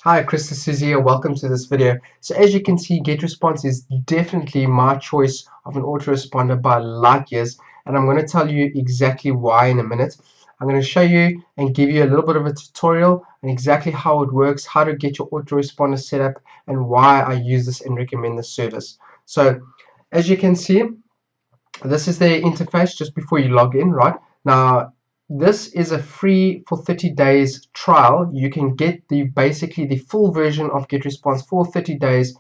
Hi, Chris is here. Welcome to this video. So as you can see, GetResponse is definitely my choice of an autoresponder by light years, and I'm going to tell you exactly why in a minute. I'm going to show you and give you a little bit of a tutorial on exactly how it works, how to get your autoresponder set up, and why I use this and recommend this service. So as you can see, this is the interface just before you log in, right? Now, this is a free for 30 days trial. You can get basically the full version of GetResponse for 30 days,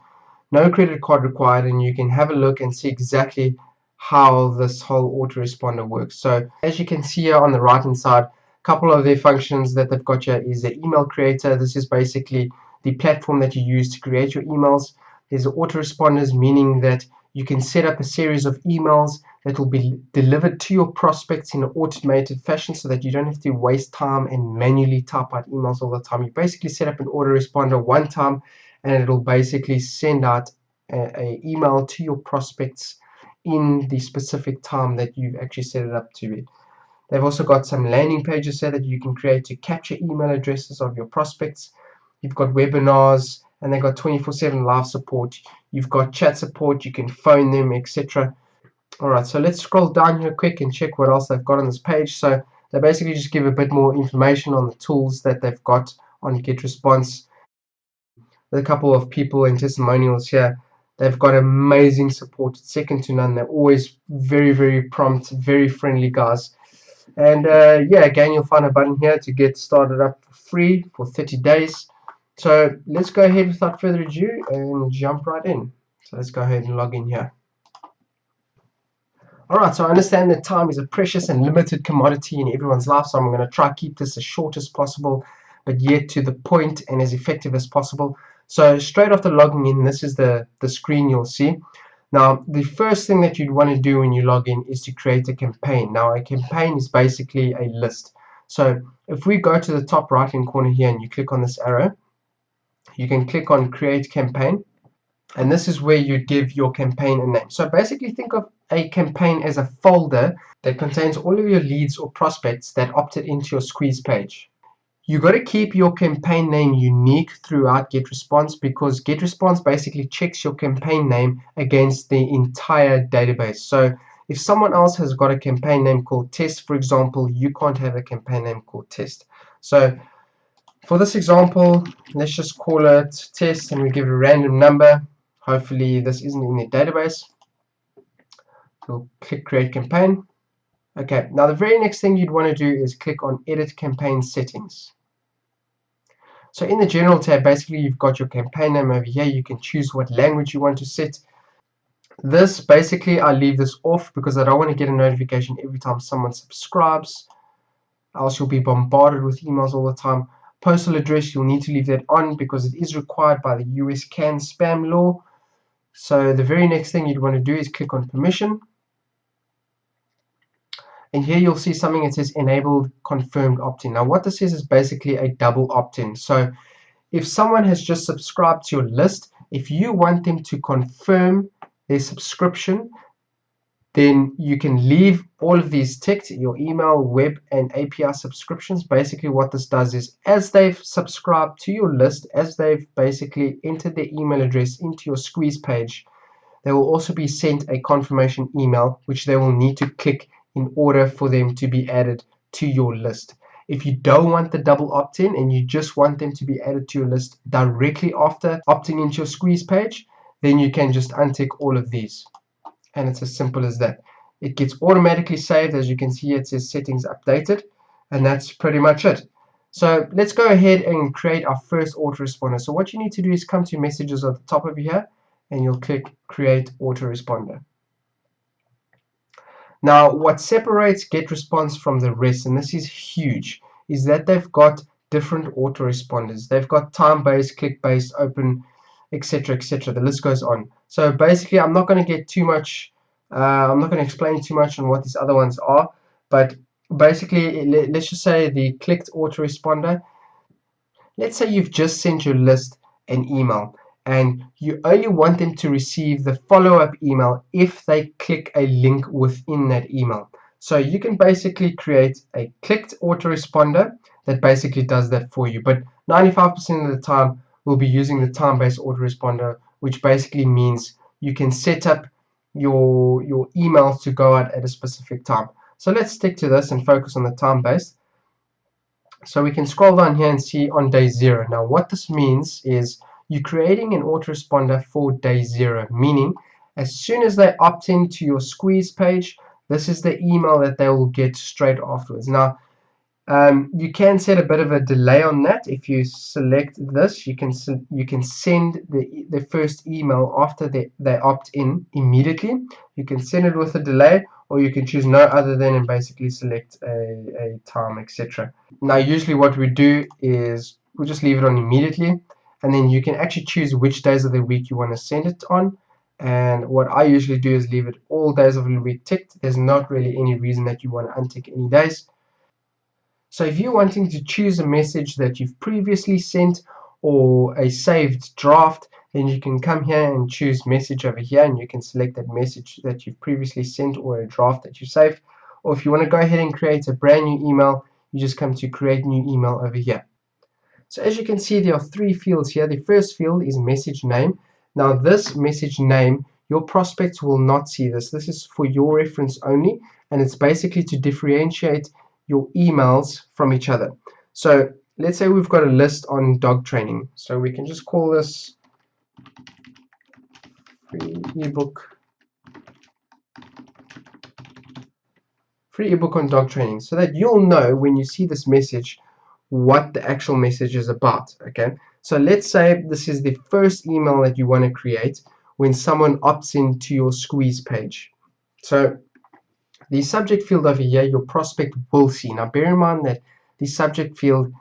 no credit card required, and you can have a look and see exactly how this whole autoresponder works. So as you can see here on the right hand side, a couple of their functions that they've got here is the email creator. This is basically the platform that you use to create your emails. There's the autoresponders, meaning that you can set up a series of emails that will be delivered to your prospects in an automated fashion so that you don't have to waste time and manually type out emails all the time. You basically set up an autoresponder one time and it'll basically send out a email to your prospects in the specific time that you've actually set it up to be. They've also got some landing pages there that you can create to capture email addresses of your prospects. You've got webinars, and they've got 24/7 live support. You've got chat support, you can phone them, etc. Alright, so let's scroll down here quick and check what else they've got on this page. So they basically just give a bit more information on the tools that they've got on GetResponse. With a couple of people and testimonials here. They've got amazing support, it's second to none. They're always very, very prompt, very friendly guys. And yeah, again, you'll find a button here to get started up for free for 30 days. So let's go ahead without further ado and jump right in. So let's go ahead and log in here. Alright, so I understand that time is a precious and limited commodity in everyone's life, so I'm going to try to keep this as short as possible, but yet to the point and as effective as possible. So straight after logging in, this is the screen you'll see. Now, the first thing that you'd want to do when you log in is to create a campaign. Now, a campaign is basically a list. So if we go to the top right hand corner here and you click on this arrow, you can click on create campaign. And this is where you give your campaign a name. So basically think of a campaign as a folder that contains all of your leads or prospects that opted into your squeeze page. You got to keep your campaign name unique throughout GetResponse, because GetResponse basically checks your campaign name against the entire database. So if someone else has got a campaign name called test, for example, you can't have a campaign name called test. So for this example, let's just call it test and we give it a random number. Hopefully this isn't in the database. We'll click create campaign. Okay, now the very next thing you'd want to do is click on edit campaign settings. So in the general tab, basically you've got your campaign name over here. You can choose what language you want to set. This basically, I leave this off because I don't want to get a notification every time someone subscribes, else you'll be bombarded with emails all the time. Postal address, you'll need to leave that on because it is required by the US CAN spam law. So the very next thing you'd want to do is click on permission. And here you'll see something that says enabled confirmed opt-in. Now what this is basically a double opt-in. So if someone has just subscribed to your list, if you want them to confirm their subscription, then you can leave all of these ticked, your email, web, and API subscriptions. Basically what this does is, as they've subscribed to your list, as they've basically entered their email address into your squeeze page, they will also be sent a confirmation email which they will need to click in order for them to be added to your list. If you don't want the double opt-in and you just want them to be added to your list directly after opting into your squeeze page, then you can just untick all of these. And it's as simple as that. It gets automatically saved. As you can see, it says settings updated, and that's pretty much it. So let's go ahead and create our first autoresponder. So what you need to do is come to messages at the top over here, and you'll click create autoresponder. Now what separates GetResponse from the rest, and this is huge, is that they've got different autoresponders. They've got time-based, click-based, open, etc., etc. The list goes on. So basically I'm not going to get too much, I'm not going to explain too much on what these other ones are, but basically let's just say the clicked autoresponder. Let's say you've just sent your list an email and you only want them to receive the follow-up email if they click a link within that email. So you can basically create a clicked autoresponder that basically does that for you. But 95% of the time, we'll be using the time-based autoresponder, which basically means you can set up your emails to go out at a specific time. So let's stick to this and focus on the time-based. So we can scroll down here and see on day 0. Now what this means is you're creating an autoresponder for day 0, meaning as soon as they opt into your squeeze page, this is the email that they will get straight afterwards. Now you can set a bit of a delay on that. If you select this, you can send the first email after they opt in immediately. You can send it with a delay, or you can choose no other than and basically select a time, etc. Now usually what we do is we'll just leave it on immediately, and then you can actually choose which days of the week you want to send it on. And what I usually do is leave it all days of the week ticked. There's not really any reason that you want to untick any days. So if you're wanting to choose a message that you've previously sent or a saved draft, then you can come here and choose message over here, and you can select that message that you've previously sent or a draft that you saved. Or if you want to go ahead and create a brand new email, you just come to create new email over here. So as you can see, there are 3 fields here. The first field is message name. Now this message name, your prospects will not see this. This is for your reference only, and it's basically to differentiate your emails from each other. So let's say we've got a list on dog training. So we can just call this free ebook on dog training, so that you'll know when you see this message what the actual message is about. Okay, so let's say this is the first email that you want to create when someone opts into your squeeze page. So the subject field over here, your prospect will see. Now bear in mind that the subject field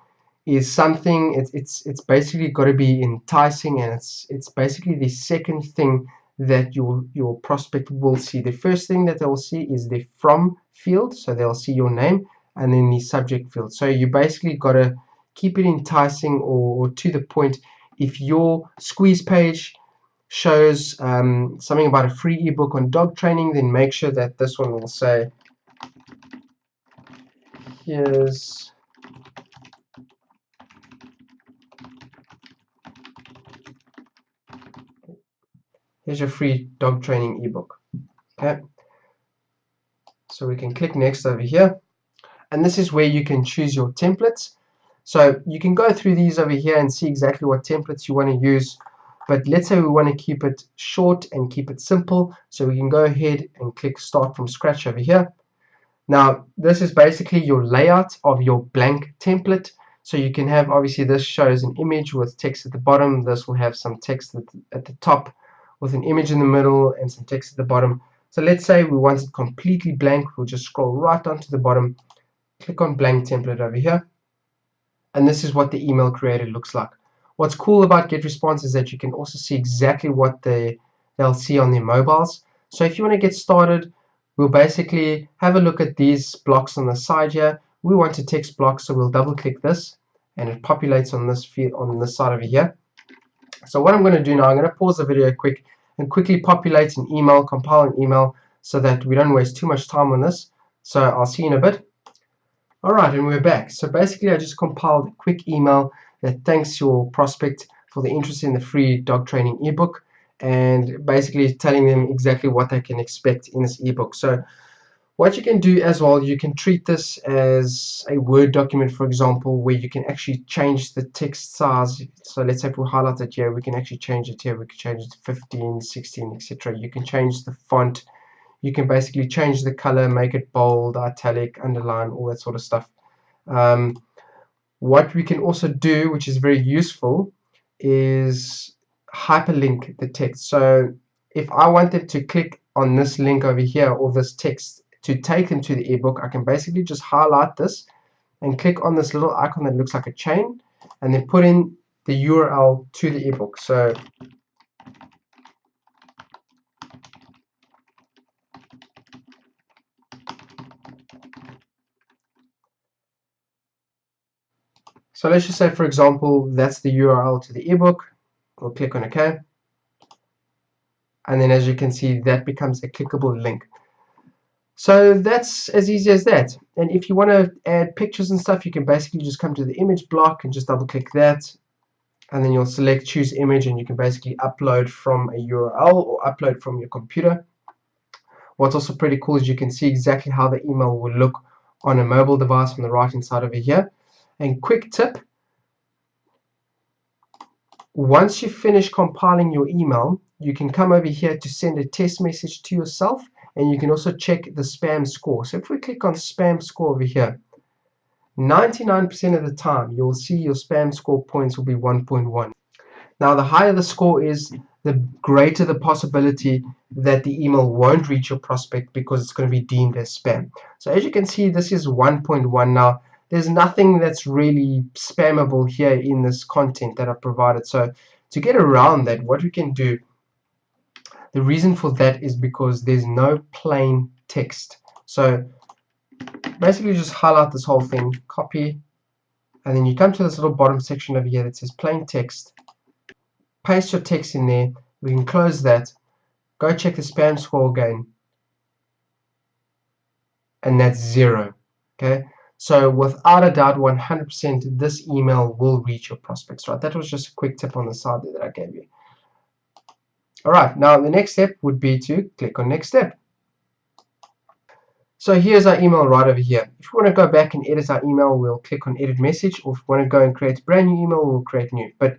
is something, it's basically got to be enticing, and it's basically the second thing that your prospect will see. The first thing that they'll see is the from field, so they'll see your name, and then the subject field. So you basically got to keep it enticing or to the point. If your squeeze page shows something about a free ebook on dog training, then make sure that this one will say, here's your free dog training ebook. Okay, so we can click next over here, and this is where you can choose your templates. So you can go through these over here and see exactly what templates you want to use, but let's say we want to keep it short and keep it simple, so we can go ahead and click start from scratch over here. Now this is basically your layout of your blank template. So you can have, obviously this shows an image with text at the bottom, this will have some text at the top with an image in the middle and some text at the bottom. So let's say we want it completely blank, we'll just scroll right down to the bottom, click on blank template over here, and this is what the email creator looks like. What's cool about GetResponse is that you can also see exactly what they'll see on their mobiles. So if you want to get started, we'll basically have a look at these blocks on the side here. We want a text block, so we'll double click this and it populates on this field on this side over here. So what I'm going to do now, I'm going to pause the video quick and quickly populate an email, compile an email, so that we don't waste too much time on this. So I'll see you in a bit. Alright, and we're back. So basically I just compiled a quick email that thanks your prospect for the interest in the free dog training ebook, and basically telling them exactly what they can expect in this ebook. So what you can do as well, you can treat this as a Word document, for example, where you can actually change the text size. So let's say if we highlight it here, we can actually change it here. We can change it to 15, 16, etc. You can change the font. You can basically change the color, make it bold, italic, underline, all that sort of stuff. What we can also do, which is very useful, is hyperlink the text. So if I wanted to click on this link over here or this text to take them to the ebook, I can basically just highlight this and click on this little icon that looks like a chain, and then put in the URL to the ebook. So let's just say, for example, that's the URL to the ebook. We'll click on OK, and then as you can see, that becomes a clickable link. So that's as easy as that. And if you want to add pictures and stuff, you can basically just come to the image block and just double click that, and then you'll select choose image, and you can basically upload from a URL or upload from your computer. What's also pretty cool is you can see exactly how the email will look on a mobile device on the right hand side over here. And quick tip, once you finish compiling your email, you can come over here to send a test message to yourself, and you can also check the spam score. So if we click on spam score over here, 99% of the time you'll see your spam score points will be 1.1. Now the higher the score is, the greater the possibility that the email won't reach your prospect because it's going to be deemed as spam. So as you can see, this is 1.1. Now there's nothing that's really spammable here in this content that I've provided. So to get around that, what we can do, the reason for that is because there's no plain text. So basically just highlight this whole thing, copy, and then you come to this little bottom section over here that says plain text. Paste your text in there. We can close that. Go check the spam score again, and that's 0. Okay, so without a doubt, 100% this email will reach your prospects. Right, that was just a quick tip on the side that I gave you. All right, now the next step would be to click on next step. So here's our email right over here. If you want to go back and edit our email, we'll click on edit message, or if we want to go and create a brand new email, we'll create new. But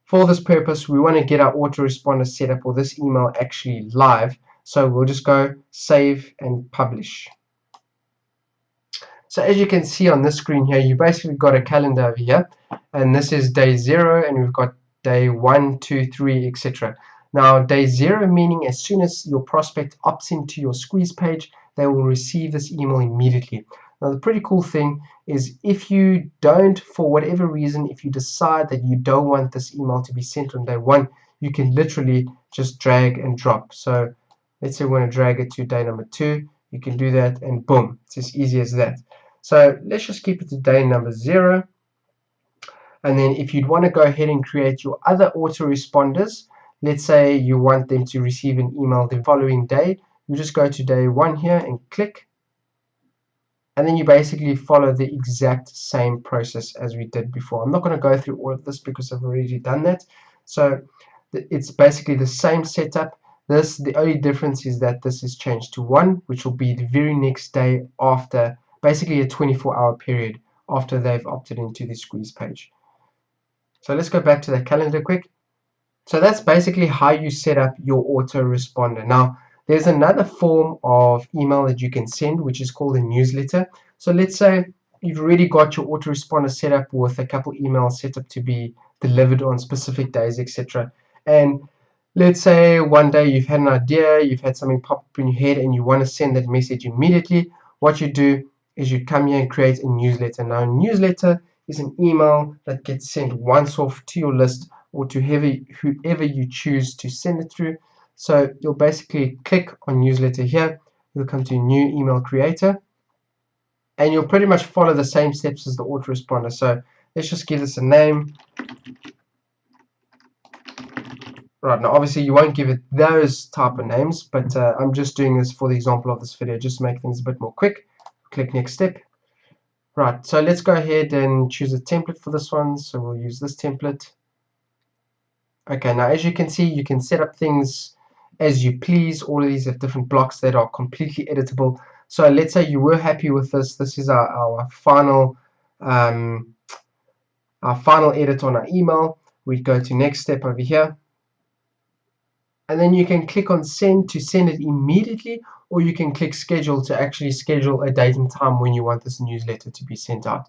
for this purpose, we want to get our autoresponder set up, or this email actually live. So we'll just go save and publish. So as you can see on this screen here, you basically got a calendar over here, and this is day 0, and we've got day 1, 2, 3, etc. Now day 0 meaning as soon as your prospect opts into your squeeze page, they will receive this email immediately. Now the pretty cool thing is, if you don't, for whatever reason, if you decide that you don't want this email to be sent on day 1, you can literally just drag and drop. So let's say we want to drag it to day number 2, you can do that, and boom, it's as easy as that. So let's just keep it to day number 0. And then if you'd want to go ahead and create your other autoresponders, let's say you want them to receive an email the following day, you just go to day 1 here and click, and then you basically follow the exact same process as we did before. I'm not going to go through all of this because I've already done that. So it's basically the same setup. The only difference is that this is changed to 1, which will be the very next day after, basically a 24-hour period after they've opted into the squeeze page. So let's go back to the calendar quick. So that's basically how you set up your autoresponder. Now there's another form of email that you can send, which is called a newsletter. So let's say you've already got your autoresponder set up with a couple emails set up to be delivered on specific days, etc. And let's say one day you've had an idea, you've had something pop up in your head, and you want to send that message immediately. What you do is you come here and create a newsletter. Now a newsletter is an email that gets sent once off to your list, or to whoever you choose to send it through. So you'll basically click on newsletter here, you'll come to new email creator, and you'll pretty much follow the same steps as the autoresponder. So let's just give this a name. Right, now obviously you won't give it those type of names, but I'm just doing this for the example of this video, just to make things a bit more quick. Click next step. Right, so let's go ahead and choose a template for this one. So we'll use this template. Okay, now as you can see, you can set up things as you please. All of these have different blocks that are completely editable. So let's say you were happy with this. This is our final edit on our email. We go to next step over here, and then you can click on send to send it immediately, or you can click schedule to actually schedule a date and time when you want this newsletter to be sent out.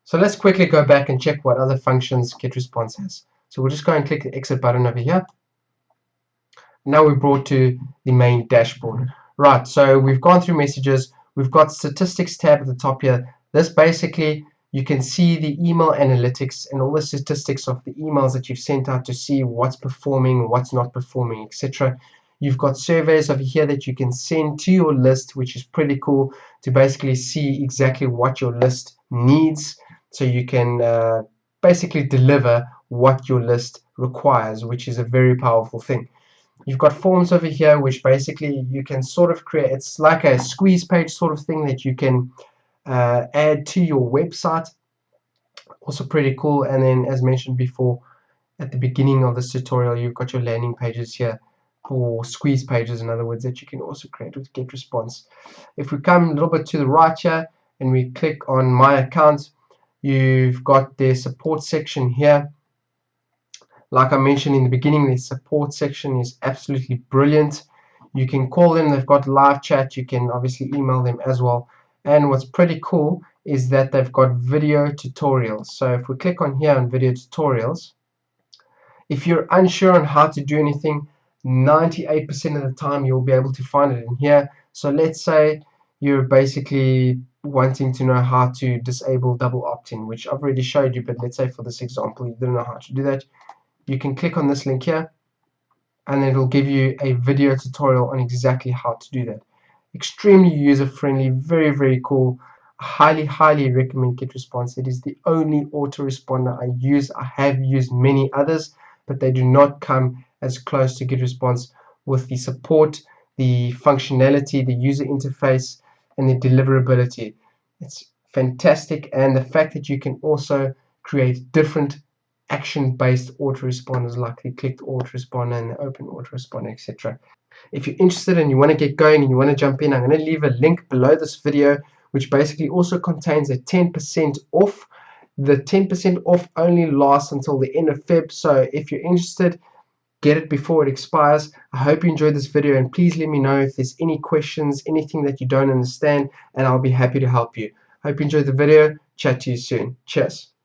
So let's quickly go back and check what other functions GetResponse has. So we'll just go and click the exit button over here. Now we're brought to the main dashboard. Right, so we've gone through messages, we've got statistics tab at the top here. This basically, you can see the email analytics and all the statistics of the emails that you've sent out to see what's performing, what's not performing, etc. You've got surveys over here that you can send to your list, which is pretty cool, to basically see exactly what your list needs, so you can basically deliver what your list requires, which is a very powerful thing. You've got forms over here, which basically you can sort of create. It's like a squeeze page sort of thing that you can add to your website. Also pretty cool. And then, as mentioned before, at the beginning of this tutorial, you've got your landing pages here, or squeeze pages, in other words, that you can also create with GetResponse. If we come a little bit to the right here and we click on My Account, you've got their support section here. Like I mentioned in the beginning, their support section is absolutely brilliant. You can call them, they've got live chat, you can obviously email them as well. And what's pretty cool is that they've got video tutorials. So if we click on here on video tutorials, if you're unsure on how to do anything, 98% of the time you'll be able to find it in here. So let's say you're basically wanting to know how to disable double opt-in, which I've already showed you, but let's say for this example you don't know how to do that. You can click on this link here and it'll give you a video tutorial on exactly how to do that. Extremely user friendly, very, very cool. Highly recommend GetResponse. It is the only autoresponder I use. I have used many others, but they do not come as close to GetResponse with the support, the functionality, the user interface, and the deliverability. It's fantastic, and the fact that you can also create different action-based autoresponders like the clicked autoresponder and the open autoresponder, etc. If you're interested and you want to get going and you want to jump in, I'm going to leave a link below this video, which basically also contains a 10% off. The 10% off only lasts until the end of Feb, so if you're interested, get it before it expires. I hope you enjoyed this video, and please let me know if there's any questions, anything that you don't understand, and I'll be happy to help you. Hope you enjoyed the video. Chat to you soon. Cheers.